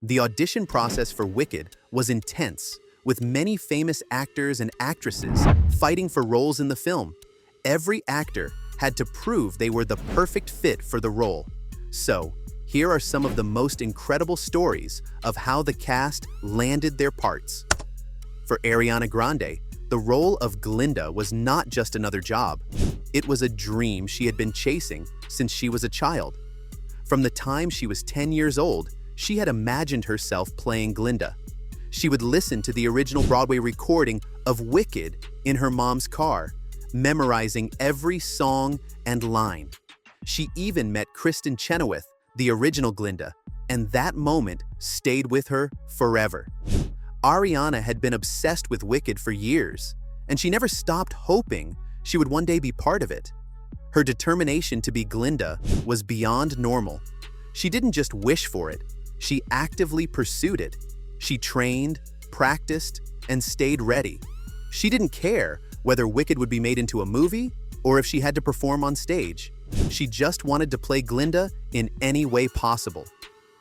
The audition process for Wicked was intense, with many famous actors and actresses fighting for roles in the film. Every actor had to prove they were the perfect fit for the role. So, here are some of the most incredible stories of how the cast landed their parts. For Ariana Grande, the role of Glinda was not just another job. It was a dream she had been chasing since she was a child. From the time she was 10 years old, she had imagined herself playing Glinda. She would listen to the original Broadway recording of Wicked in her mom's car, memorizing every song and line. She even met Kristen Chenoweth, the original Glinda, and that moment stayed with her forever. Ariana had been obsessed with Wicked for years, and she never stopped hoping she would one day be part of it. Her determination to be Glinda was beyond normal. She didn't just wish for it, she actively pursued it. She trained, practiced, and stayed ready. She didn't care whether Wicked would be made into a movie or if she had to perform on stage. She just wanted to play Glinda in any way possible.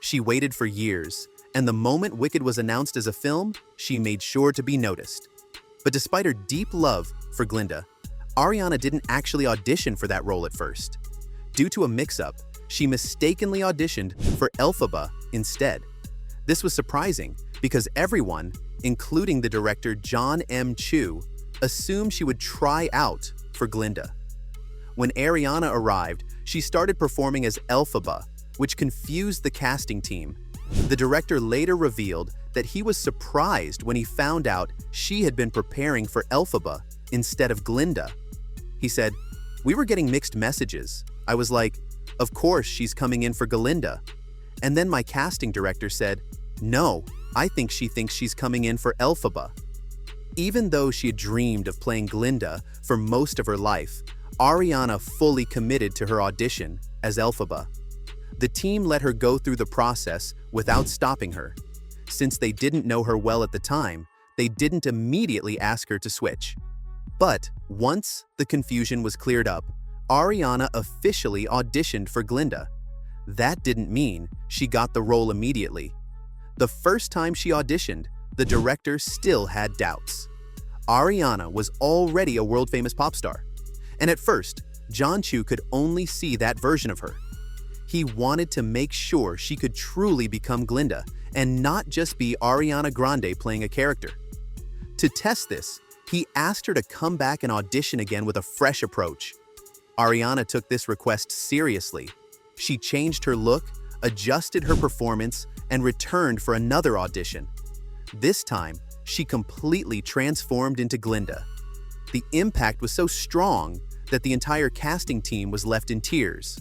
She waited for years, and the moment Wicked was announced as a film, she made sure to be noticed. But despite her deep love for Glinda, Ariana didn't actually audition for that role at first. Due to a mix-up, she mistakenly auditioned for Elphaba instead. This was surprising because everyone, including the director John M. Chu, assumed she would try out for Glinda. When Ariana arrived, she started performing as Elphaba, which confused the casting team. The director later revealed that he was surprised when he found out she had been preparing for Elphaba instead of Glinda. He said, "We were getting mixed messages. I was like, of course she's coming in for Glinda." And then my casting director said, "No, I think she thinks she's coming in for Elphaba." Even though she had dreamed of playing Glinda for most of her life, Ariana fully committed to her audition as Elphaba. The team let her go through the process without stopping her. Since they didn't know her well at the time, they didn't immediately ask her to switch. But once the confusion was cleared up, Ariana officially auditioned for Glinda. That didn't mean she got the role immediately. The first time she auditioned, the director still had doubts. Ariana was already a world-famous pop star, and at first, John Chu could only see that version of her. He wanted to make sure she could truly become Glinda and not just be Ariana Grande playing a character. To test this, he asked her to come back and audition again with a fresh approach. Ariana took this request seriously. She changed her look, adjusted her performance, and returned for another audition. This time, she completely transformed into Glinda. The impact was so strong that the entire casting team was left in tears.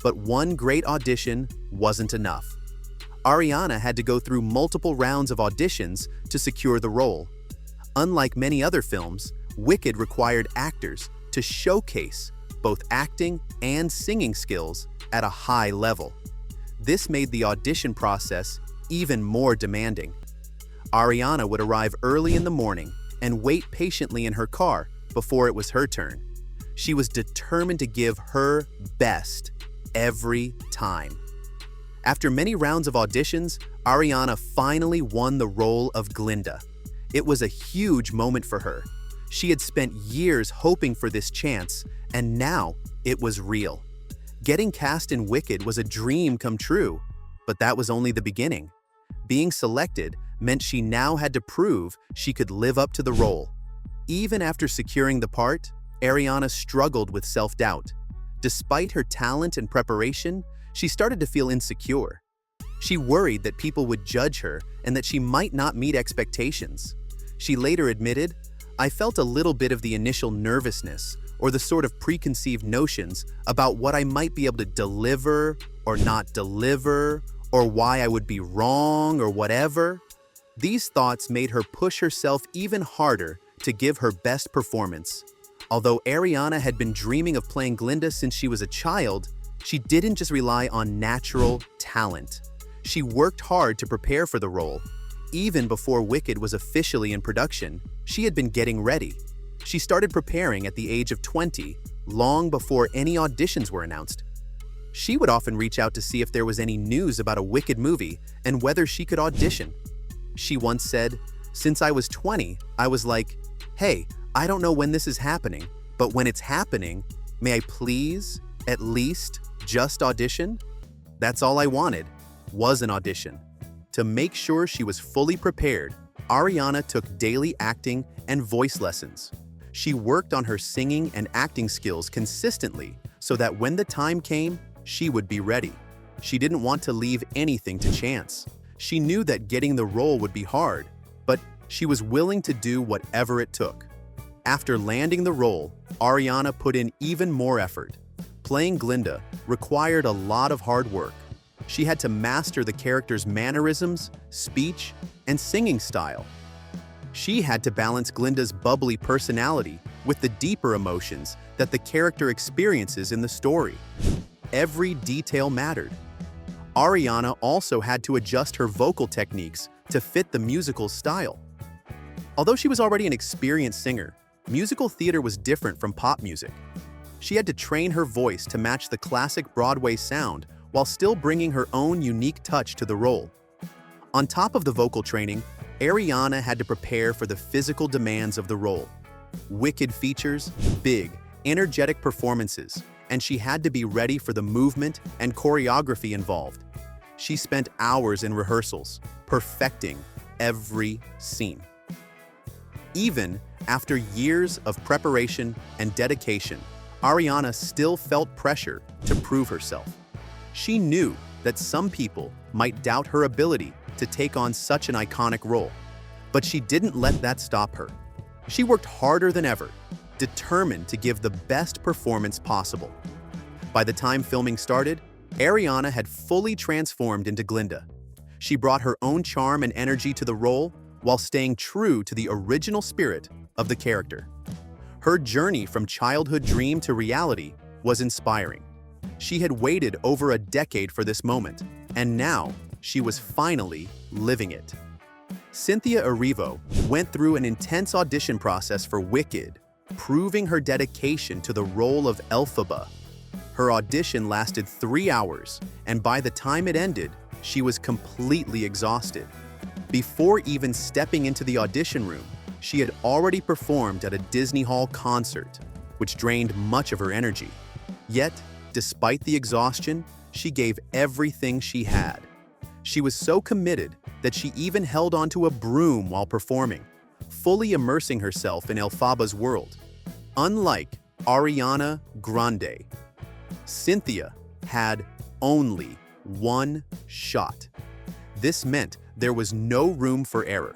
But one great audition wasn't enough. Ariana had to go through multiple rounds of auditions to secure the role. Unlike many other films, Wicked required actors to showcase both acting and singing skills at a high level. This made the audition process even more demanding. Ariana would arrive early in the morning and wait patiently in her car before it was her turn. She was determined to give her best every time. After many rounds of auditions, Ariana finally won the role of Glinda. It was a huge moment for her. She had spent years hoping for this chance, and now it was real. Getting cast in Wicked was a dream come true, but that was only the beginning. Being selected meant she now had to prove she could live up to the role. Even after securing the part, Ariana struggled with self-doubt. Despite her talent and preparation, she started to feel insecure. She worried that people would judge her and that she might not meet expectations. She later admitted, "I felt a little bit of the initial nervousness or the sort of preconceived notions about what I might be able to deliver or not deliver, or why I would be wrong or whatever." These thoughts made her push herself even harder to give her best performance. Although Ariana had been dreaming of playing Glinda since she was a child, she didn't just rely on natural talent. She worked hard to prepare for the role. Even before Wicked was officially in production, she had been getting ready. She started preparing at the age of 20, long before any auditions were announced. She would often reach out to see if there was any news about a Wicked movie and whether she could audition. She once said, "Since I was 20, I was like, hey, I don't know when this is happening, but when it's happening, may I please, at least, just audition?" That's all I wanted, was an audition. To make sure she was fully prepared, Ariana took daily acting and voice lessons. She worked on her singing and acting skills consistently so that when the time came, she would be ready. She didn't want to leave anything to chance. She knew that getting the role would be hard, but she was willing to do whatever it took. After landing the role, Ariana put in even more effort. Playing Glinda required a lot of hard work. She had to master the character's mannerisms, speech, and singing style. She had to balance Glinda's bubbly personality with the deeper emotions that the character experiences in the story. Every detail mattered. Ariana also had to adjust her vocal techniques to fit the musical's style. Although she was already an experienced singer, musical theater was different from pop music. She had to train her voice to match the classic Broadway sound while still bringing her own unique touch to the role. On top of the vocal training, Ariana had to prepare for the physical demands of the role. Wicked features big, energetic performances, and she had to be ready for the movement and choreography involved. She spent hours in rehearsals, perfecting every scene. Even after years of preparation and dedication, Ariana still felt pressure to prove herself. She knew that some people might doubt her ability to take on such an iconic role, but she didn't let that stop her. She worked harder than ever, determined to give the best performance possible. By the time filming started, Ariana had fully transformed into Glinda. She brought her own charm and energy to the role while staying true to the original spirit of the character. Her journey from childhood dream to reality was inspiring. She had waited over a decade for this moment, and now she was finally living it. Cynthia Erivo went through an intense audition process for Wicked, proving her dedication to the role of Elphaba. Her audition lasted 3 hours, and by the time it ended, she was completely exhausted. Before even stepping into the audition room, she had already performed at a Disney Hall concert, which drained much of her energy. Yet, despite the exhaustion, she gave everything she had. She was so committed that she even held onto a broom while performing, fully immersing herself in Elphaba's world. Unlike Ariana Grande, Cynthia had only one shot. This meant there was no room for error.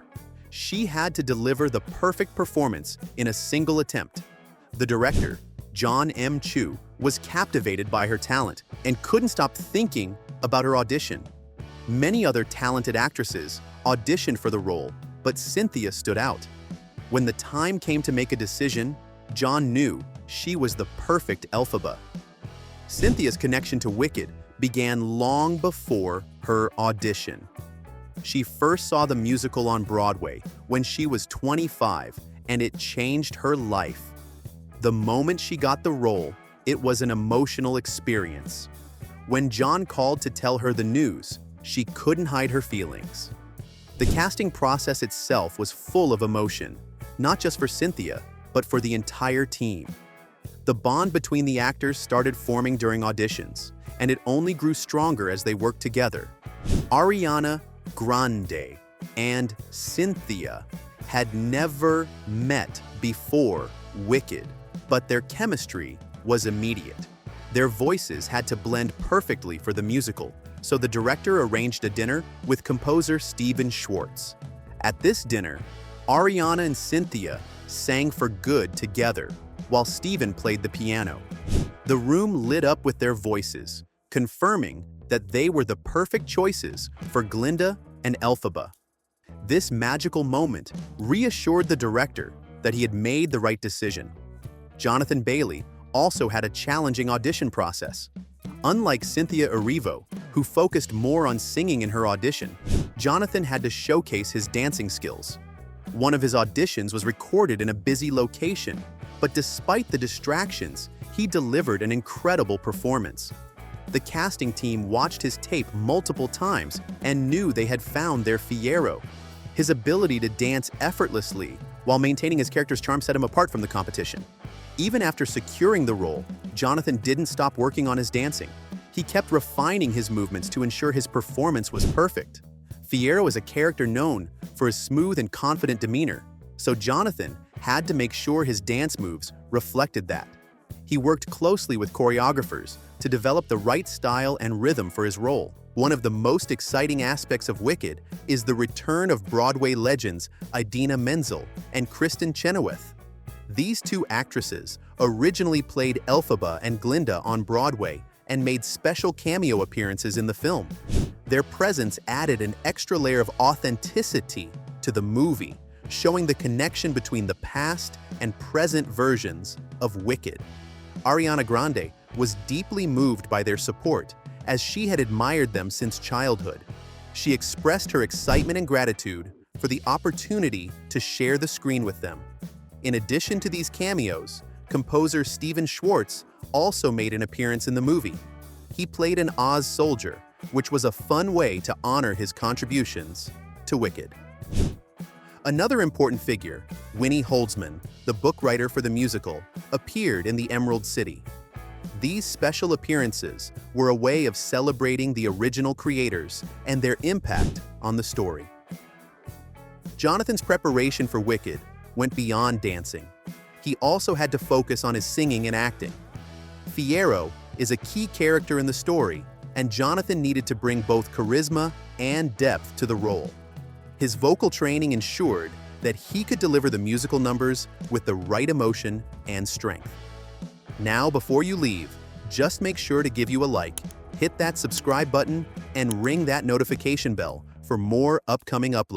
She had to deliver the perfect performance in a single attempt. The director, John M. Chu, was captivated by her talent and couldn't stop thinking about her audition. Many other talented actresses auditioned for the role, but Cynthia stood out. When the time came to make a decision, John knew she was the perfect Elphaba. Cynthia's connection to Wicked began long before her audition. She first saw the musical on Broadway when she was 25, and it changed her life. The moment she got the role, it was an emotional experience. When John called to tell her the news, she couldn't hide her feelings. The casting process itself was full of emotion, not just for Cynthia, but for the entire team. The bond between the actors started forming during auditions, and it only grew stronger as they worked together. Ariana Grande and Cynthia had never met before Wicked, but their chemistry was immediate. Their voices had to blend perfectly for the musical, so the director arranged a dinner with composer Stephen Schwartz. At this dinner, Ariana and Cynthia sang for good together, while Stephen played the piano. The room lit up with their voices, confirming that they were the perfect choices for Glinda and Elphaba. This magical moment reassured the director that he had made the right decision. Jonathan Bailey also had a challenging audition process. Unlike Cynthia Erivo, who focused more on singing in her audition, Jonathan had to showcase his dancing skills. One of his auditions was recorded in a busy location, but despite the distractions, he delivered an incredible performance. The casting team watched his tape multiple times and knew they had found their Fiyero. His ability to dance effortlessly while maintaining his character's charm set him apart from the competition. Even after securing the role, Jonathan didn't stop working on his dancing. He kept refining his movements to ensure his performance was perfect. Fiyero is a character known for his smooth and confident demeanor, so Jonathan had to make sure his dance moves reflected that. He worked closely with choreographers to develop the right style and rhythm for his role. One of the most exciting aspects of Wicked is the return of Broadway legends Idina Menzel and Kristen Chenoweth. These two actresses originally played Elphaba and Glinda on Broadway and made special cameo appearances in the film. Their presence added an extra layer of authenticity to the movie, showing the connection between the past and present versions of Wicked. Ariana Grande was deeply moved by their support, as she had admired them since childhood. She expressed her excitement and gratitude for the opportunity to share the screen with them. In addition to these cameos, composer Stephen Schwartz also made an appearance in the movie. He played an Oz soldier, which was a fun way to honor his contributions to Wicked. Another important figure, Winnie Holzman, the book writer for the musical, appeared in the Emerald City. These special appearances were a way of celebrating the original creators and their impact on the story. Jonathan's preparation for Wicked went beyond dancing. He also had to focus on his singing and acting. Fiyero is a key character in the story, and Jonathan needed to bring both charisma and depth to the role. His vocal training ensured that he could deliver the musical numbers with the right emotion and strength. Now, before you leave, just make sure to give you a like, hit that subscribe button, and ring that notification bell for more upcoming uploads.